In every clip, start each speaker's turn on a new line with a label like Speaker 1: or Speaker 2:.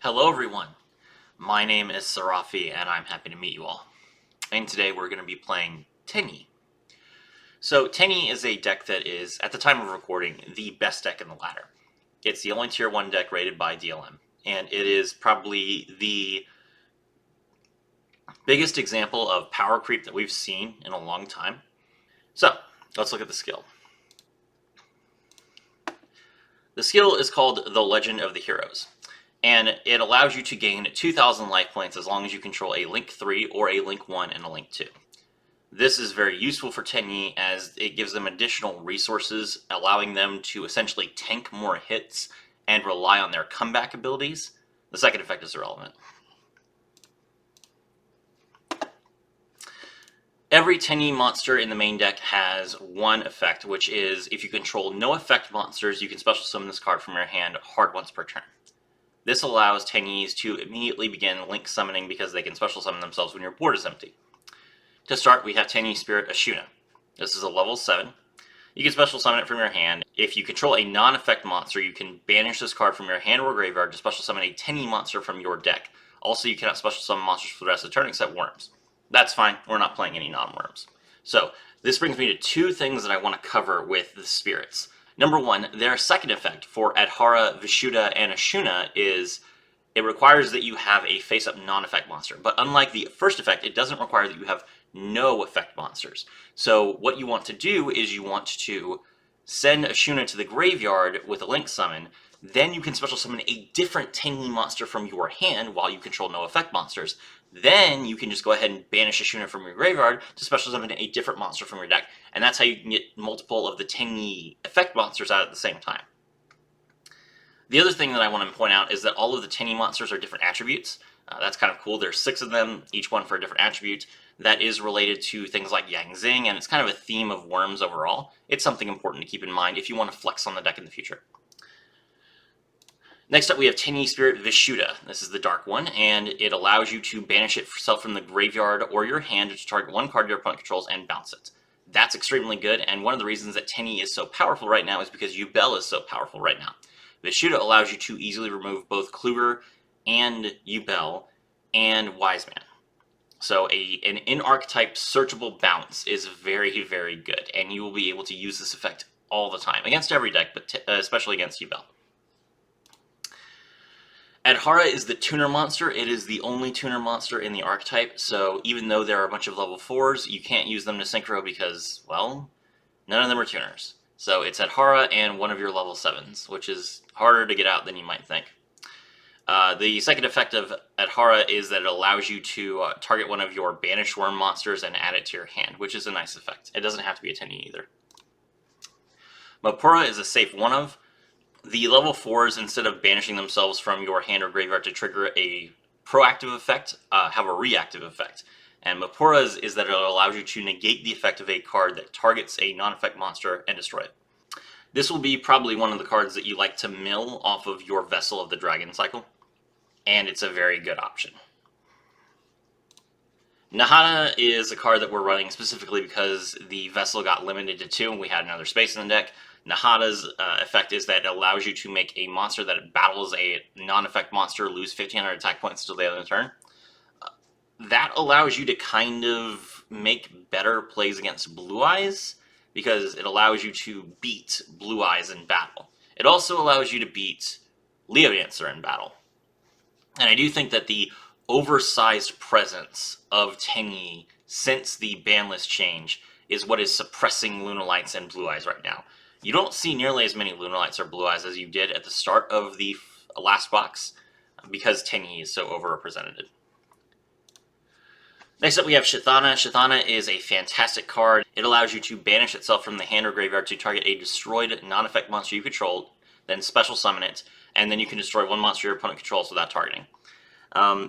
Speaker 1: Hello everyone, my name is Sarafi and I'm happy to meet you all. And today we're going to be playing Tenyi. So Tenyi is a deck that is, at the time of recording, the best deck in the ladder. It's the only tier 1 deck rated by DLM, and it is probably the biggest example of power creep that we've seen in a long time. So, let's look at the skill. The skill is called The Legend of the Heroes, and it allows you to gain 2,000 life points as long as you control a Link 3 or a Link 1 and a Link 2. This is very useful for Tenyi as it gives them additional resources, allowing them to essentially tank more hits and rely on their comeback abilities. The second effect is irrelevant. Every Tenyi monster in the main deck has one effect, which is if you control no effect monsters, you can special summon this card from your hand hard once per turn. This allows Tenyis to immediately begin link summoning because they can special summon themselves when your board is empty. To start, we have Tenyi Spirit Ashuna. This is a level 7. You can special summon it from your hand. If you control a non-effect monster, you can banish this card from your hand or graveyard to special summon a Tenyi monster from your deck. Also, you cannot special summon monsters for the rest of the turn except worms. That's fine, we're not playing any non-worms. So, this brings me to two things that I want to cover with the spirits. Number one, their second effect for Adhara, Vishuddha, and Ashuna is it requires that you have a face-up non-effect monster. But unlike the first effect, it doesn't require that you have no effect monsters. So what you want to do is you want to send Ashuna to the graveyard with a link summon, then you can special summon a different Tenyi monster from your hand while you control no effect monsters. Then you can just go ahead and banish Ashuna from your graveyard to special summon a different monster from your deck. And that's how you can get multiple of the Tenyi effect monsters out at the same time. The other thing that I want to point out is that all of the Tenyi monsters are different attributes. That's kind of cool. There's 6 of them, each one for a different attribute. That is related to things like Yang Zing, and it's kind of a theme of worms overall. It's something important to keep in mind if you want to flex on the deck in the future. Next up, we have Tenyi Spirit Vishuddha. This is the dark one, and it allows you to banish itself from the graveyard or your hand to target one card your opponent controls and bounce it. That's extremely good, and one of the reasons that Tenyi is so powerful right now is because Yubel is so powerful right now. Vishuddha allows you to easily remove both Kluger and Yubel and Wise Man. So an in-archetype searchable bounce is very, very good, and you will be able to use this effect all the time, against every deck, but especially against Yubel. Adhara is the tuner monster. It is the only tuner monster in the archetype, so even though there are a bunch of level 4s, you can't use them to synchro because, well, none of them are tuners. So it's Adhara and one of your level 7s, which is harder to get out than you might think. The second effect of Adhara is that it allows you to target one of your banished worm monsters and add it to your hand, which is a nice effect. It doesn't have to be a Tenyi either. Mapura is a safe one of. The level 4s, instead of banishing themselves from your hand or graveyard to trigger a proactive effect, have a reactive effect. And Mapura's is that it allows you to negate the effect of a card that targets a non-effect monster and destroy it. This will be probably one of the cards that you like to mill off of your Vessel of the Dragon cycle, and it's a very good option. Nahana is a card that we're running specifically because the Vessel got limited to 2 and we had another space in the deck. Nahana's effect is that it allows you to make a monster that battles a non-effect monster lose 1,500 attack points until the end of the turn. That allows you to kind of make better plays against Blue Eyes, because it allows you to beat Blue Eyes in battle. It also allows you to beat Leodancer in battle. And I do think that the oversized presence of Tenyi since the ban list change is what is suppressing Lunalights and Blue Eyes right now. You don't see nearly as many Lunalights or Blue Eyes as you did at the start of the last box, because Tenyi is so overrepresented. Next up we have Shithana. Shithana is a fantastic card. It allows you to banish itself from the hand or graveyard to target a destroyed non-effect monster you control, then special summon it, and then you can destroy one monster your opponent controls without targeting.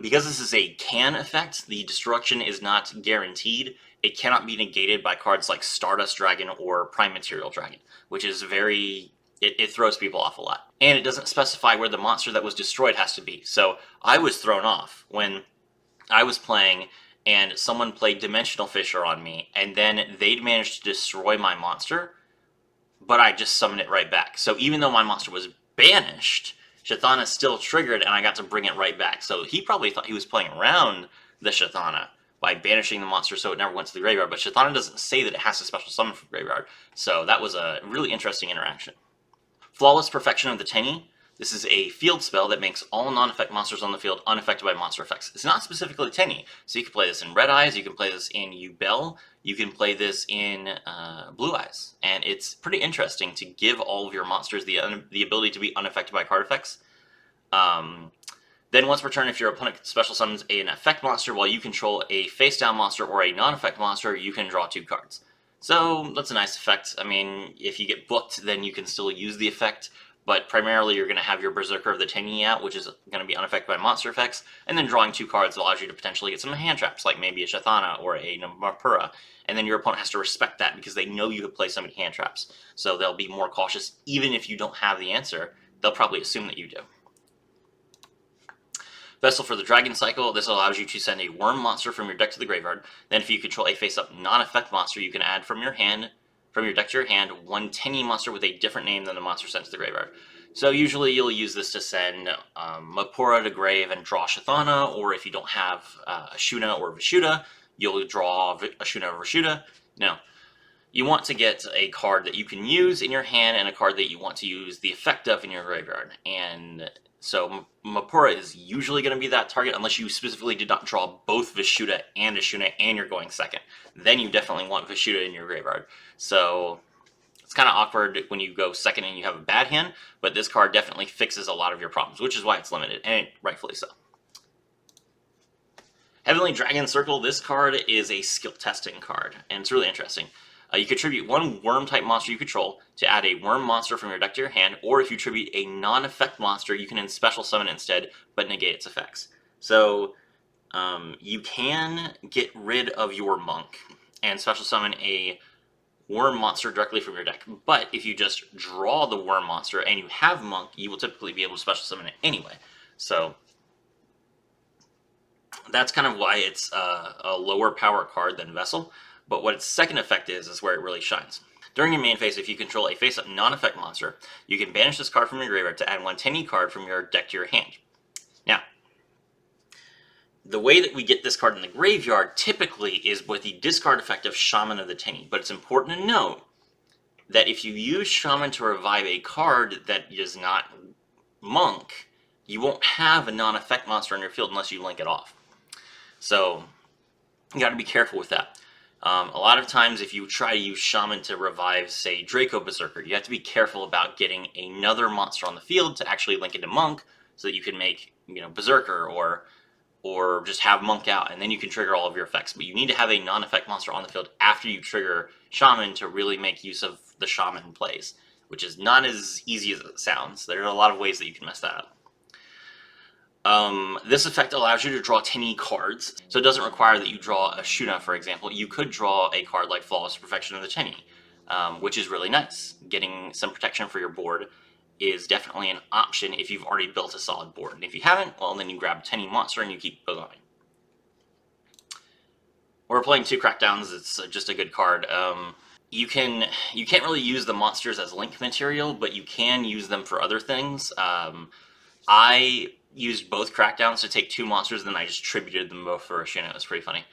Speaker 1: Because this is a can effect, the destruction is not guaranteed. It cannot be negated by cards like Stardust Dragon or Prime Material Dragon, which is very... It throws people off a lot. And it doesn't specify where the monster that was destroyed has to be. So I was thrown off when I was playing and someone played Dimensional Fisher on me, and then they'd managed to destroy my monster, but I just summoned it right back. So even though my monster was banished, Shathana still triggered, and I got to bring it right back. So he probably thought he was playing around the Shathana by banishing the monster so it never went to the graveyard, but Shathana doesn't say that it has to special summon from the graveyard. So that was a really interesting interaction. Flawless Perfection of the Tenyi. This is a field spell that makes all non-effect monsters on the field unaffected by monster effects. It's not specifically Tenyi, so you can play this in Red Eyes, you can play this in Yubel, you can play this in Blue Eyes, and it's pretty interesting to give all of your monsters the ability to be unaffected by card effects. Then once per turn, if your opponent special summons an effect monster while you control a face-down monster or a non-effect monster, you can draw 2 cards. So that's a nice effect. I mean, if you get booked, then you can still use the effect, but primarily you're going to have your Berserker of the Tenyi out, which is going to be unaffected by monster effects, and then drawing 2 cards allows you to potentially get some hand traps, like maybe a Shathana or a Mapura, and then your opponent has to respect that because they know you have played so many hand traps. So they'll be more cautious. Even if you don't have the answer, they'll probably assume that you do. Vessel for the Dragon Cycle. This allows you to send a worm monster from your deck to the graveyard. Then if you control a face-up non-effect monster, you can add from your deck to your hand, 1 Tenyi monster with a different name than the monster sent to the graveyard. So usually you'll use this to send Mapura to grave and draw Shathana, or if you don't have Ashuna or Vishuda, you'll draw Ashuna or Vishuda. Now, you want to get a card that you can use in your hand and a card that you want to use the effect of in your graveyard. And so Mapura is usually going to be that target unless you specifically did not draw both Vishuda and Ashuna and you're going second. Then you definitely want Vishuda in your graveyard. So it's kind of awkward when you go second and you have a bad hand, but this card definitely fixes a lot of your problems, which is why it's limited, and rightfully so. Heavenly Dragon Circle, this card is a skill testing card, and it's really interesting. You contribute 1 worm-type monster you control to add a worm monster from your deck to your hand, or if you tribute a non-effect monster, you can special summon instead, but negate its effects. So you can get rid of your monk and special summon a worm monster directly from your deck, but if you just draw the worm monster and you have monk, you will typically be able to special summon it anyway. So that's kind of why it's a lower power card than Vessel. But what its second effect is where it really shines. During your main phase, if you control a face-up non-effect monster, you can banish this card from your graveyard to add 1 Tenyi card from your deck to your hand. Now, the way that we get this card in the graveyard typically is with the discard effect of Shaman of the Tenyi, but it's important to note that if you use Shaman to revive a card that is not Monk, you won't have a non-effect monster in your field unless you link it off. So, you got to be careful with that. A lot of times if you try to use Shaman to revive, say, Draco Berserker, you have to be careful about getting another monster on the field to actually link into Monk so that you can make, Berserker or just have Monk out, and then you can trigger all of your effects. But you need to have a non-effect monster on the field after you trigger Shaman to really make use of the Shaman plays, which is not as easy as it sounds. There are a lot of ways that you can mess that up. This effect allows you to draw Tenyi cards, so it doesn't require that you draw a Shuna, for example. You could draw a card like Flawless Perfection of the Tenyi, which is really nice. Getting some protection for your board is definitely an option if you've already built a solid board. And if you haven't, well, then you grab Tenyi monster and you keep going. We're playing 2 Crackdowns. It's just a good card. You can't really use the monsters as link material, but you can use them for other things. I used both Crackdowns to take 2 monsters, and then I just tributed them both for Ashuna. It was pretty funny.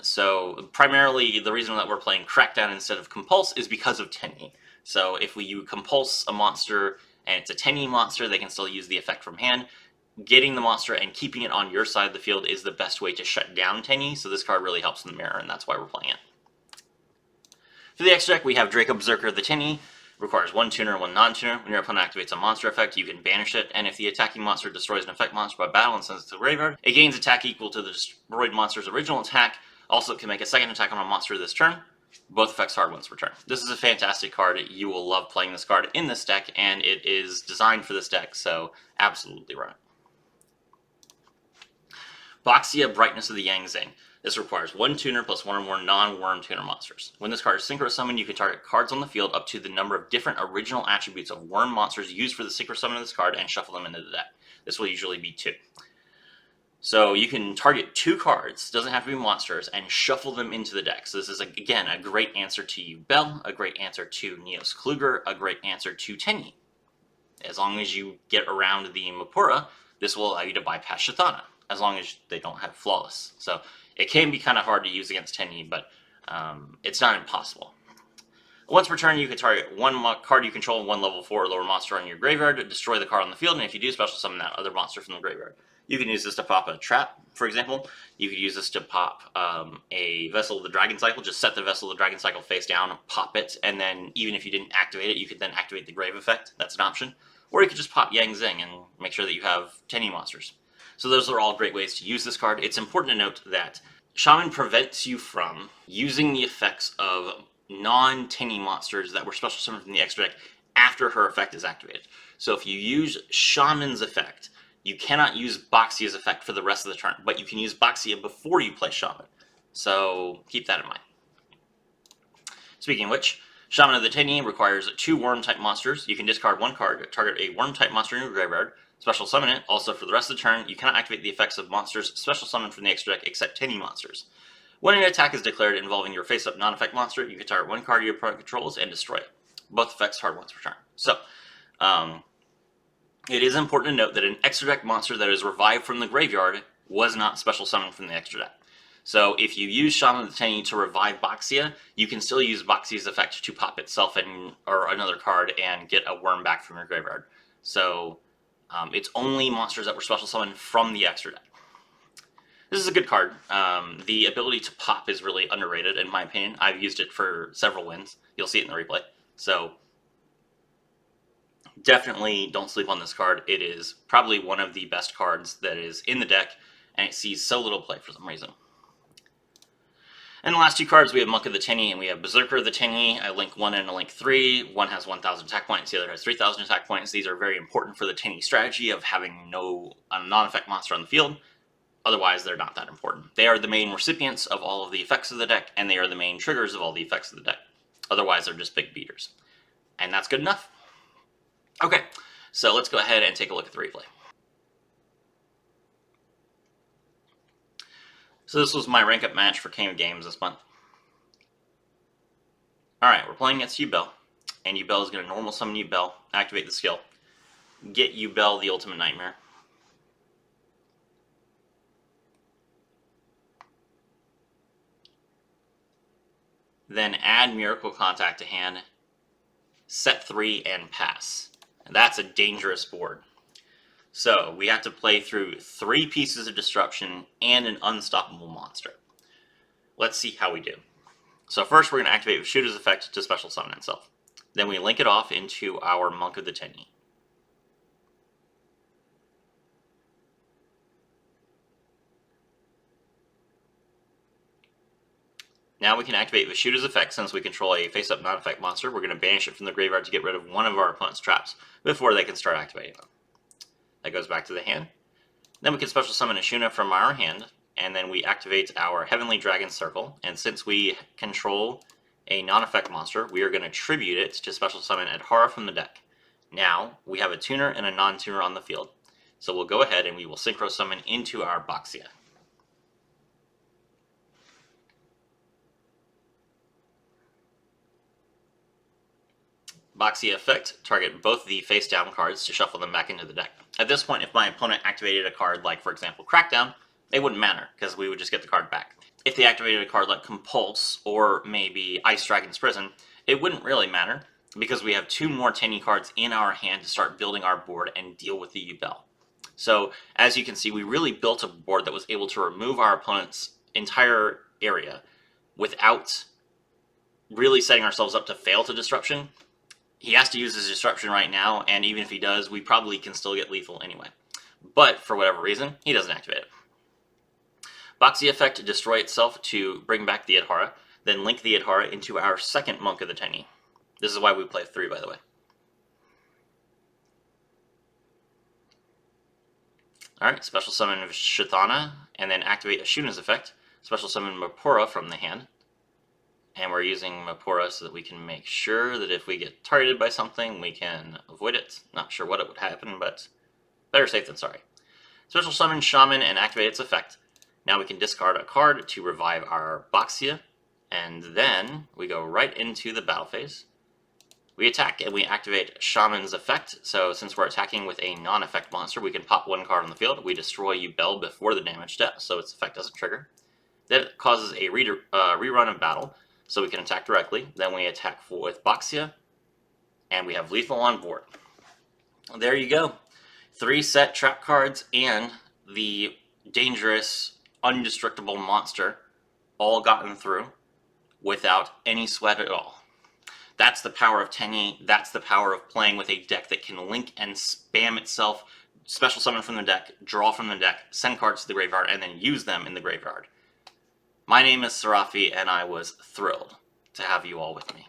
Speaker 1: So primarily, the reason that we're playing Crackdown instead of Compulse is because of Tenyi. So if you compulse a monster and it's a Tenyi monster, they can still use the effect from hand. Getting the monster and keeping it on your side of the field is the best way to shut down Tenyi, so this card really helps in the mirror, and that's why we're playing it. For the extra deck, we have Draco Berserker of the Tenyi. Requires 1 tuner and 1 non-tuner. When your opponent activates a monster effect, you can banish it, and if the attacking monster destroys an effect monster by battle and sends it to the graveyard, it gains attack equal to the destroyed monster's original attack. Also, it can make a second attack on a monster this turn. Both effects hard once per turn. This is a fantastic card. You will love playing this card in this deck, and it is designed for this deck, so absolutely run it. Boxia, Brightness of the Yang Zing. This requires 1 tuner plus 1 or more non-worm tuner monsters. When this card is synchro summoned, you can target cards on the field up to the number of different original attributes of worm monsters used for the synchro summon of this card and shuffle them into the deck. This will usually be 2. So you can target 2 cards, doesn't have to be monsters, and shuffle them into the deck. So this is, again, a great answer to Yubel, a great answer to Neos Kluger, a great answer to Tenyi. As long as you get around the Mapura, this will allow you to bypass Shatana, as long as they don't have Flawless. So it can be kind of hard to use against Tenyi, but it's not impossible. Once per turn, you can target one card you control, one level 4 or lower monster on your graveyard to destroy the card on the field, and if you do, special summon that other monster from the graveyard. You can use this to pop a trap, for example. You could use this to pop a Vessel of the Dragon Cycle. Just set the Vessel of the Dragon Cycle face down, pop it, and then even if you didn't activate it, you could then activate the Grave effect. That's an option. Or you could just pop Yang Zing and make sure that you have Tenyi monsters. So those are all great ways to use this card. It's important to note that Shaman prevents you from using the effects of non-Tenyi monsters that were special summoned from the extra deck after her effect is activated. So if you use Shaman's effect, you cannot use Boxia's effect for the rest of the turn, but you can use Boxia before you play Shaman. So keep that in mind. Speaking of which, Shaman of the Tenyi requires 2 Worm-type monsters. You can discard 1 card, target a Worm-type monster in your graveyard, special summon it. Also, for the rest of the turn, you cannot activate the effects of monsters special summoned from the extra deck except Tenyi monsters. When an attack is declared involving your face-up non-effect monster, you can target 1 card your opponent controls and destroy it. Both effects hard once per turn. So, it is important to note that an extra deck monster that is revived from the graveyard was not special summoned from the extra deck. So if you use Shaman of the Tenyi to revive Boxia, you can still use Boxia's effect to pop itself in, or another card, and get a worm back from your graveyard. So it's only monsters that were special summoned from the extra deck. This is a good card. The ability to pop is really underrated, in my opinion. I've used it for several wins. You'll see it in the replay. So definitely don't sleep on this card. It is probably one of the best cards that is in the deck, and it sees so little play for some reason. And the last 2 cards, we have Monk of the Tenyi and we have Berserker of the Tenyi. I link 1 and I link 3. One has 1,000 attack points, the other has 3,000 attack points. These are very important for the Tenyi strategy of having a non-effect monster on the field. Otherwise, they're not that important. They are the main recipients of all of the effects of the deck, and they are the main triggers of all the effects of the deck. Otherwise, they're just big beaters. And that's good enough. Okay, so let's go ahead and take a look at the replay. So this was my rank up match for King of Games this month. Alright, we're playing against Yubel, and Yubel is going to normal summon Yubel, activate the skill, get Yubel the Ultimate Nightmare. Then add Miracle Contact to hand, set 3, and pass. And that's a dangerous board. So we have to play through 3 pieces of Disruption and an unstoppable monster. Let's see how we do. So first we're going to activate Shooter's effect to special summon itself. Then we link it off into our Monk of the Tenyi. Now we can activate Vishuda's effect. Since we control a face-up non-effect monster, we're going to banish it from the graveyard to get rid of one of our opponent's traps before they can start activating them. That goes back to the hand. Then we can special summon Ashuna from our hand, and then we activate our Heavenly Dragon Circle. And since we control a non-effect monster, we are going to tribute it to special summon Adhara from the deck. Now we have a tuner and a non-tuner on the field. So we'll go ahead and we will synchro summon into our Boxia. Boxia effect, target both the face-down cards to shuffle them back into the deck. At this point, if my opponent activated a card like, for example, Crackdown, it wouldn't matter, because we would just get the card back. If they activated a card like Compulse, or maybe Ice Dragon's Prison, it wouldn't really matter, because we have 2 more Tenyi cards in our hand to start building our board and deal with the Yubel. So, as you can see, we really built a board that was able to remove our opponent's entire area without really setting ourselves up to fail to Disruption. He has to use his Disruption right now, and even if he does, we probably can still get lethal anyway. But, for whatever reason, he doesn't activate it. Boxia effect, destroy itself to bring back the Adhara, then link the Adhara into our second Monk of the Tenyi. This is why we play 3, by the way. Alright, special summon Shithana, and then activate Ashuna's effect. Special summon Mapura from the hand. And we're using Mapura so that we can make sure that if we get targeted by something, we can avoid it. Not sure what it would happen, but better safe than sorry. Special summon Shaman and activate its effect. Now we can discard a card to revive our Boxia, and then we go right into the battle phase. We attack and we activate Shaman's effect. So since we're attacking with a non-effect monster, we can pop one card on the field. We destroy Yubel before the damage step, so its effect doesn't trigger. Then it causes a rerun of battle, so we can attack directly. Then we attack with Boxia, and we have lethal on board. There you go. 3 set trap cards and the dangerous, undestructible monster all gotten through without any sweat at all. That's the power of Tenyi. That's the power of playing with a deck that can link and spam itself, special summon from the deck, draw from the deck, send cards to the graveyard, and then use them in the graveyard. My name is Serafi, and I was thrilled to have you all with me.